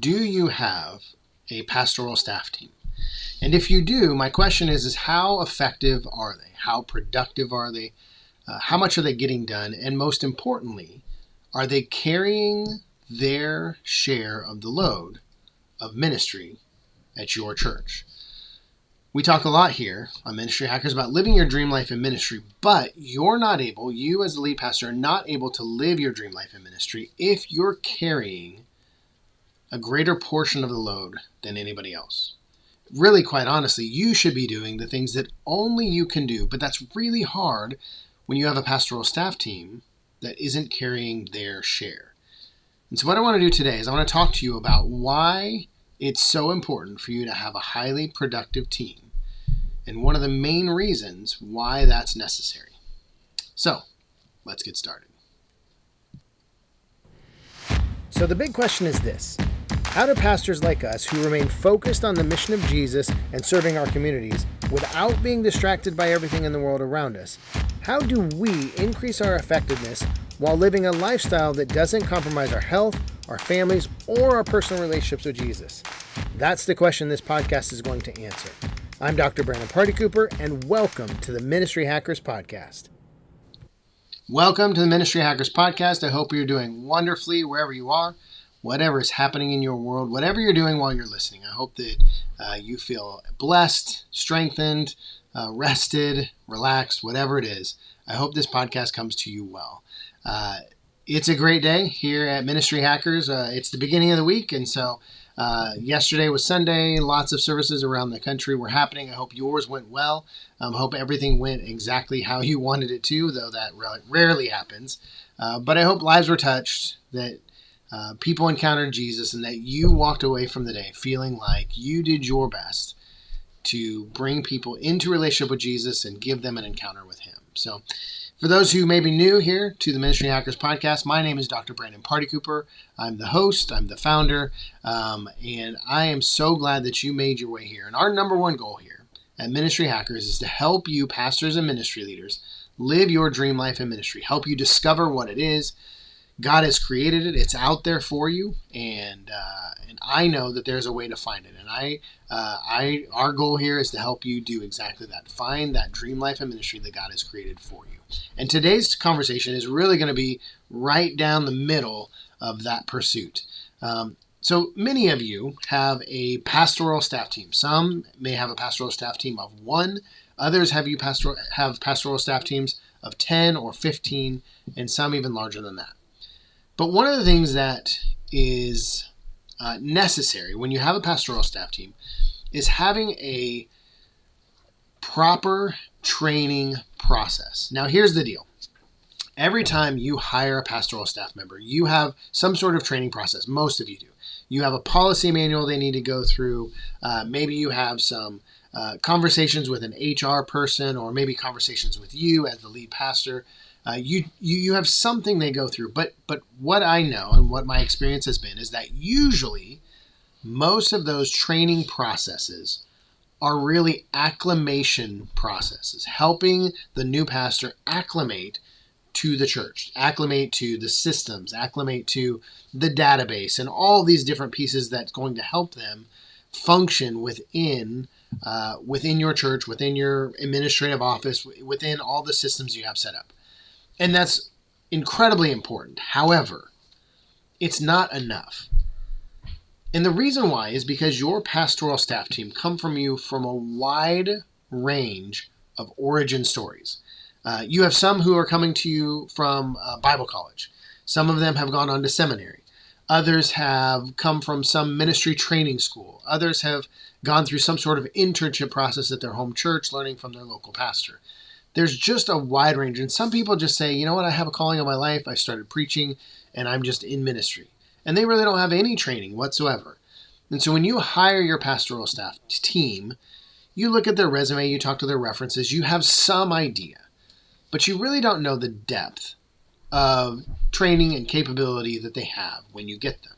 Do you have a pastoral staff team? And if you do, my question is how effective are they? How productive are they? How much are they getting done? And most importantly, are they carrying their share of the load of ministry at your church? We talk a lot here on Ministry Hackers about living your dream life in ministry, but you as the lead pastor, are not able to live your dream life in ministry if you're carrying a greater portion of the load than anybody else. Really, quite honestly, you should be doing the things that only you can do, but that's really hard when you have a pastoral staff team that isn't carrying their share. And so what I want to do today is I want to talk to you about why it's so important for you to have a highly productive team and one of the main reasons why that's necessary. So, let's get started. So the big question is this: how do pastors like us who remain focused on the mission of Jesus and serving our communities without being distracted by everything in the world around us, how do we increase our effectiveness while living a lifestyle that doesn't compromise our health, our families, or our personal relationships with Jesus? That's the question this podcast is going to answer. I'm Dr. Brandon Party Cooper, and welcome to the Ministry Hackers Podcast. Welcome to the Ministry Hackers Podcast. I hope you're doing wonderfully wherever you are, whatever is happening in your world, whatever you're doing while you're listening. I hope that you feel blessed, strengthened, rested, relaxed, whatever it is. I hope this podcast comes to you well. It's a great day here at Ministry Hackers. It's the beginning of the week, and so yesterday was Sunday. Lots of services around the country were happening. I hope yours went well. I hope everything went exactly how you wanted it to, though that rarely happens. But I hope lives were touched, that people encountered Jesus, and that you walked away from the day feeling like you did your best to bring people into relationship with Jesus and give them an encounter with him. So for those who may be new here to the Ministry Hackers Podcast, my name is Dr. Brandon Party Cooper. I'm the host, I'm the founder, and I am so glad that you made your way here. And our number one goal here at Ministry Hackers is to help you, pastors and ministry leaders, live your dream life in ministry, help you discover what it is. God has created it. It's out there for you, and I know that there's a way to find it. And our goal here is to help you do exactly that. Find that dream life and ministry that God has created for you. And today's conversation is really going to be right down the middle of that pursuit. So many of you have a pastoral staff team. Some may have a pastoral staff team of 1. Others have pastoral staff teams of 10 or 15, and some even larger than that. But one of the things that is necessary when you have a pastoral staff team is having a proper training process. Now, here's the deal. Every time you hire a pastoral staff member, you have some sort of training process. Most of you do. You have a policy manual they need to go through. Maybe you have some conversations with an HR person, or maybe conversations with you as the lead pastor. You have something they go through, but what I know and what my experience has been is that usually most of those training processes are really acclimation processes, helping the new pastor acclimate to the church, acclimate to the systems, acclimate to the database, and all these different pieces that's going to help them function within your church, within your administrative office, within all the systems you have set up. And that's incredibly important. However, it's not enough. And the reason why is because your pastoral staff team come from a wide range of origin stories. You have some who are coming to you from Bible college. Some of them have gone on to seminary. Others have come from some ministry training school. Others have gone through some sort of internship process at their home church, learning from their local pastor. There's just a wide range. And some people just say, you know what, I have a calling on my life. I started preaching and I'm just in ministry. And they really don't have any training whatsoever. And so when you hire your pastoral staff team, you look at their resume, you talk to their references, you have some idea, but you really don't know the depth of training and capability that they have when you get them.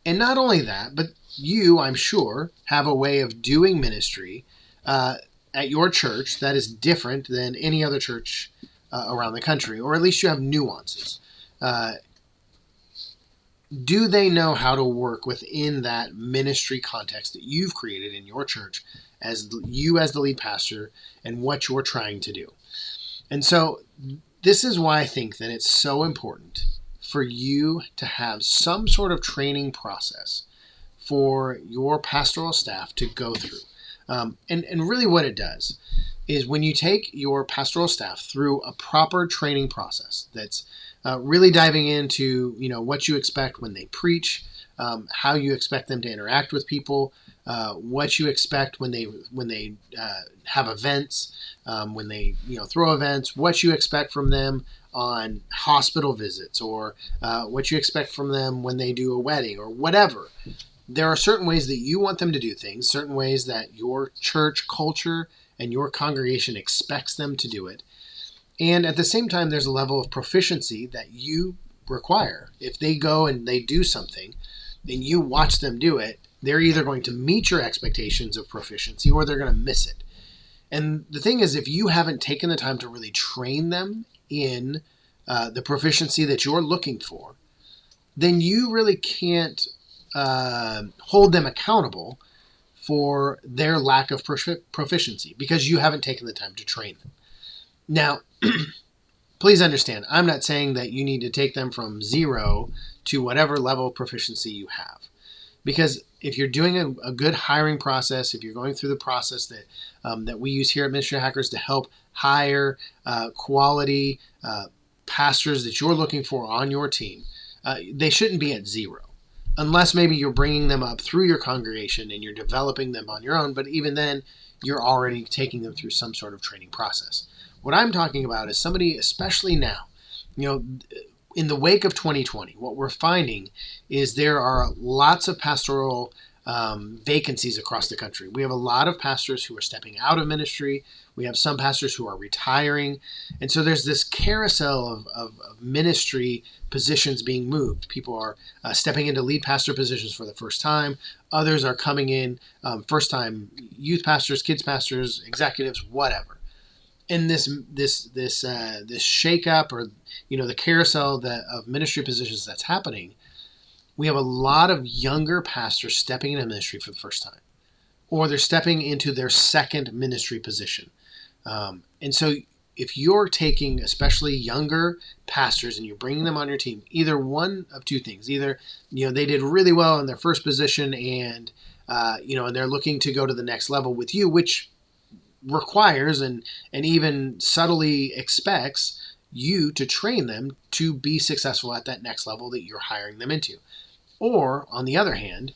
And not only that, but you, I'm sure, have a way of doing ministry at your church that is different than any other church around the country, or at least you have nuances. do they know how to work within that ministry context that you've created in your church as the lead pastor and what you're trying to do? And so this is why I think that it's so important for you to have some sort of training process for your pastoral staff to go through. And really what it does is when you take your pastoral staff through a proper training process that's really diving into what you expect when they preach, how you expect them to interact with people, what you expect when they have events, when they throw events, what you expect from them on hospital visits, or what you expect from them when they do a wedding or whatever. There are certain ways that you want them to do things, certain ways that your church culture and your congregation expects them to do it. And at the same time, there's a level of proficiency that you require. If they go and they do something and you watch them do it, they're either going to meet your expectations of proficiency or they're going to miss it. And the thing is, if you haven't taken the time to really train them in the proficiency that you're looking for, then you really can't hold them accountable for their lack of proficiency because you haven't taken the time to train them. Now, please understand, I'm not saying that you need to take them from 0 to whatever level of proficiency you have. Because if you're doing a good hiring process, if you're going through the process that we use here at Ministry Hackers to help hire quality pastors that you're looking for on your team, they shouldn't be at 0. Unless maybe you're bringing them up through your congregation and you're developing them on your own. But even then, you're already taking them through some sort of training process. What I'm talking about is somebody, especially now, in the wake of 2020, what we're finding is there are lots of pastoral vacancies across the country. We have a lot of pastors who are stepping out of ministry. We have some pastors who are retiring. And so there's this carousel of ministry positions being moved. People are stepping into lead pastor positions for the first time. Others are coming in first-time youth pastors, kids pastors, executives, whatever. And this shakeup, or the carousel of ministry positions that's happening, we have a lot of younger pastors stepping into ministry for the first time, or they're stepping into their second ministry position. And so if you're taking especially younger pastors and you're bringing them on your team, either one of two things: either they did really well in their first position and and they're looking to go to the next level with you, which requires and even subtly expects you to train them to be successful at that next level that you're hiring them into. Or on the other hand,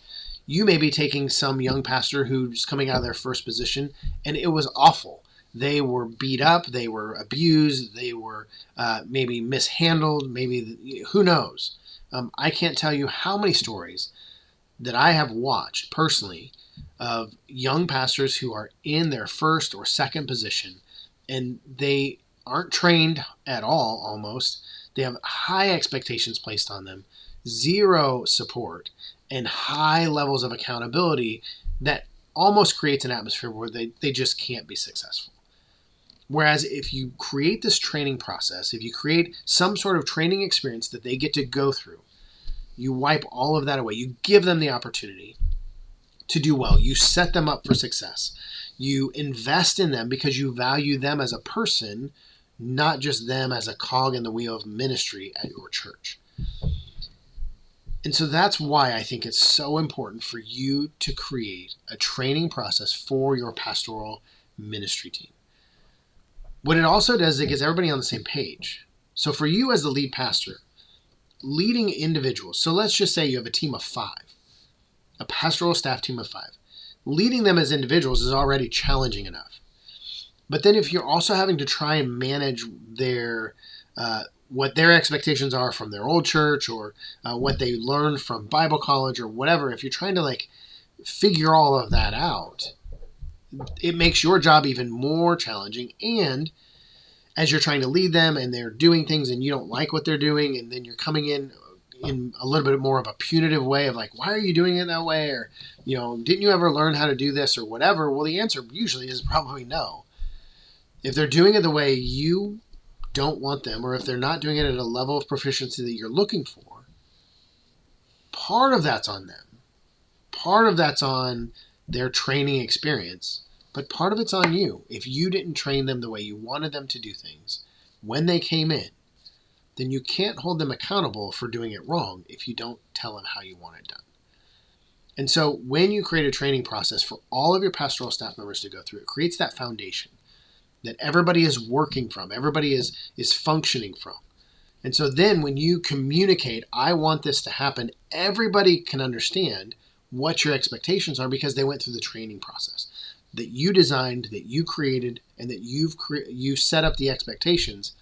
you may be taking some young pastor who's coming out of their first position and it was awful. They were beat up, they were abused, they were maybe mishandled, maybe who knows. I can't tell you how many stories that I have watched personally of young pastors who are in their first or second position and they aren't trained at all almost. They have high expectations placed on them, zero support, and high levels of accountability that almost creates an atmosphere where they just can't be successful. Whereas if you create this training process, if you create some sort of training experience that they get to go through, you wipe all of that away. You give them the opportunity to do well. You set them up for success. You invest in them because you value them as a person, not just them as a cog in the wheel of ministry at your church. And so that's why I think it's so important for you to create a training process for your pastoral ministry team. What it also does is it gets everybody on the same page. So for you as the lead pastor, leading individuals, so let's just say you have a team of 5, a pastoral staff team of 5. Leading them as individuals is already challenging enough. But then if you're also having to try and manage their what their expectations are from their old church, or what they learned from Bible college or whatever, if you're trying to figure all of that out, it makes your job even more challenging. And as you're trying to lead them and they're doing things and you don't like what they're doing, and then you're coming in a little bit more of a punitive way of why are you doing it that way? Or, didn't you ever learn how to do this or whatever? Well, the answer usually is probably no. If they're doing it the way you don't want them, or if they're not doing it at a level of proficiency that you're looking for, part of that's on them. Part of that's on their training experience, but part of it's on you. If you didn't train them the way you wanted them to do things when they came in, then you can't hold them accountable for doing it wrong if you don't tell them how you want it done. And so when you create a training process for all of your pastoral staff members to go through, it creates that foundation that everybody is working from, everybody is functioning from. And so then when you communicate, I want this to happen, everybody can understand what your expectations are because they went through the training process that you designed, that you created, and that you've set up the expectations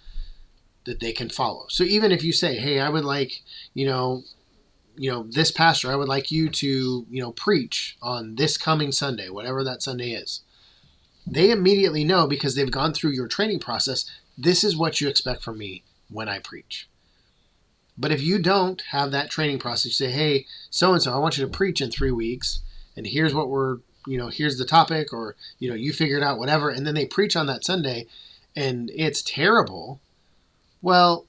that they can follow. So even if you say, hey, I would like, this pastor, I would like you to, preach on this coming Sunday, whatever that Sunday is. They immediately know because they've gone through your training process, this is what you expect from me when I preach. But if you don't have that training process, you say, hey, so-and-so, I want you to preach in 3 weeks, and here's what here's the topic, or, you figure it out, whatever, and then they preach on that Sunday, and it's terrible, well,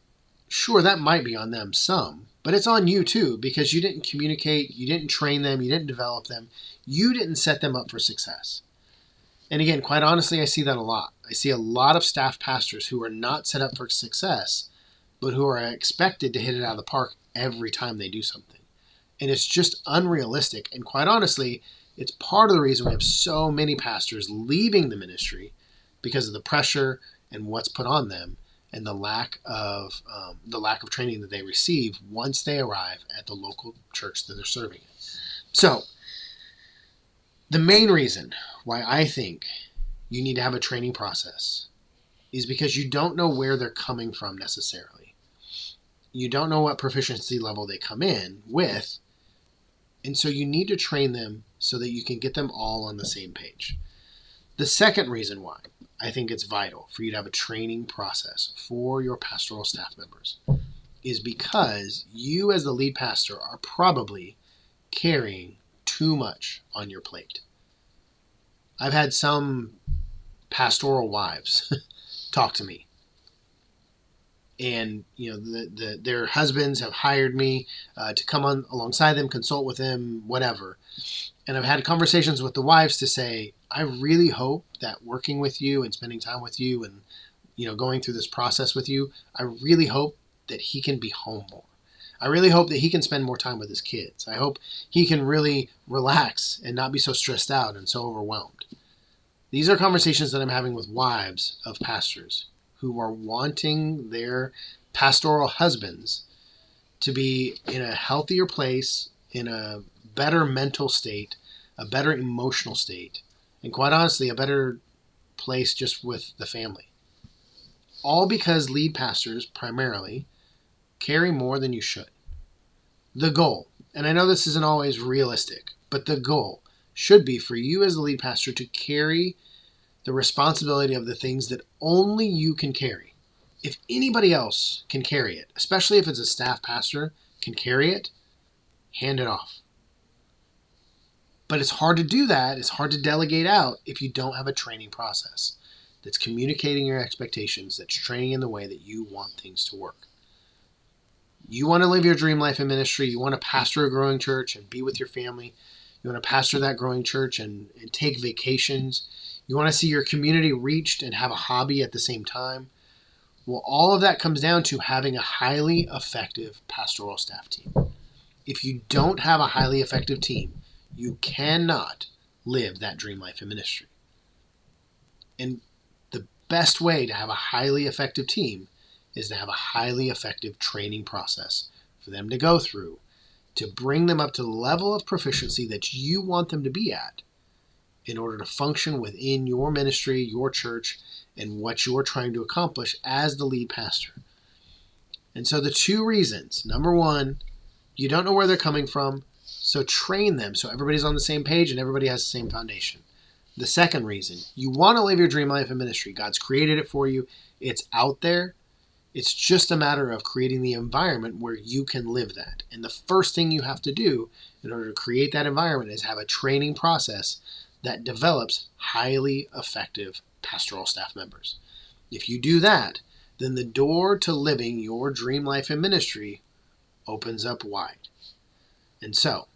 sure, that might be on them some, but it's on you too, because you didn't communicate, you didn't train them, you didn't develop them, you didn't set them up for success. And again, quite honestly, I see that a lot. I see a lot of staff pastors who are not set up for success, but who are expected to hit it out of the park every time they do something. And it's just unrealistic. And quite honestly, it's part of the reason we have so many pastors leaving the ministry because of the pressure and what's put on them and the lack of training that they receive once they arrive at the local church that they're serving in. So, the main reason why I think you need to have a training process is because you don't know where they're coming from necessarily. You don't know what proficiency level they come in with, and so you need to train them so that you can get them all on the same page. The second reason why I think it's vital for you to have a training process for your pastoral staff members is because you as the lead pastor are probably carrying too much on your plate. I've had some pastoral wives talk to me. And, their husbands have hired me to come on alongside them, consult with them, whatever. And I've had conversations with the wives to say, I really hope that working with you and spending time with you and, going through this process with you, I really hope that he can be home more. I really hope that he can spend more time with his kids. I hope he can really relax and not be so stressed out and so overwhelmed. These are conversations that I'm having with wives of pastors who are wanting their pastoral husbands to be in a healthier place, in a better mental state, a better emotional state, and quite honestly, a better place just with the family. All because lead pastors primarily carry more than you should. The goal, and I know this isn't always realistic, but the goal should be for you as the lead pastor to carry the responsibility of the things that only you can carry. If anybody else can carry it, especially if it's a staff pastor, can carry it, hand it off. But it's hard to do that. It's hard to delegate out if you don't have a training process that's communicating your expectations, that's training in the way that you want things to work. You want to live your dream life in ministry. You want to pastor a growing church and be with your family. You want to pastor that growing church and take vacations. You want to see your community reached and have a hobby at the same time. Well, all of that comes down to having a highly effective pastoral staff team. If you don't have a highly effective team, you cannot live that dream life in ministry. And the best way to have a highly effective team is to have a highly effective training process for them to go through to bring them up to the level of proficiency that you want them to be at in order to function within your ministry, your church, and what you're trying to accomplish as the lead pastor. And so the two reasons, number one, you don't know where they're coming from, so train them so everybody's on the same page and everybody has the same foundation. The second reason, you want to live your dream life in ministry. God's created it for you. It's out there. It's just a matter of creating the environment where you can live that. And the first thing you have to do in order to create that environment is have a training process that develops highly effective pastoral staff members. If you do that, then the door to living your dream life in ministry opens up wide. And so,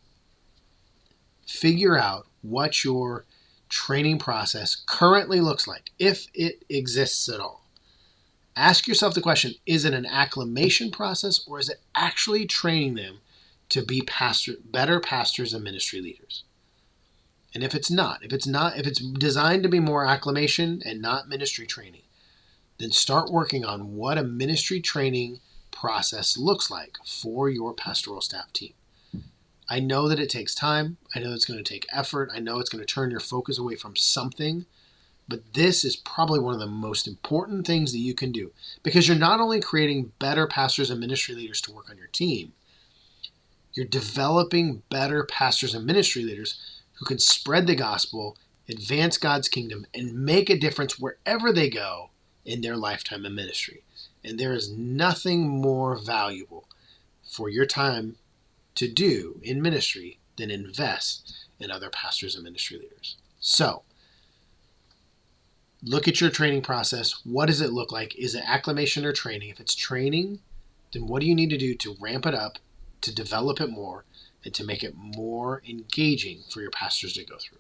figure out what your training process currently looks like, if it exists at all. Ask yourself the question, is it an acclimation process, or is it actually training them to be better pastors and ministry leaders? And if it's designed to be more acclimation and not ministry training, then start working on what a ministry training process looks like for your pastoral staff team. I know that it takes time. I know it's going to take effort. I know it's going to turn your focus away from something. But this is probably one of the most important things that you can do, because you're not only creating better pastors and ministry leaders to work on your team, you're developing better pastors and ministry leaders who can spread the gospel, advance God's kingdom, and make a difference wherever they go in their lifetime in ministry. And there is nothing more valuable for your time to do in ministry than invest in other pastors and ministry leaders. So, look at your training process. What does it look like? Is it acclimation or training? If it's training, then what do you need to do to ramp it up, to develop it more, and to make it more engaging for your pastors to go through?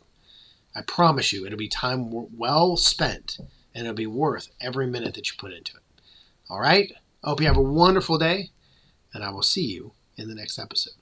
I promise you, it'll be time well spent, and it'll be worth every minute that you put into it. All right? I hope you have a wonderful day, and I will see you in the next episode.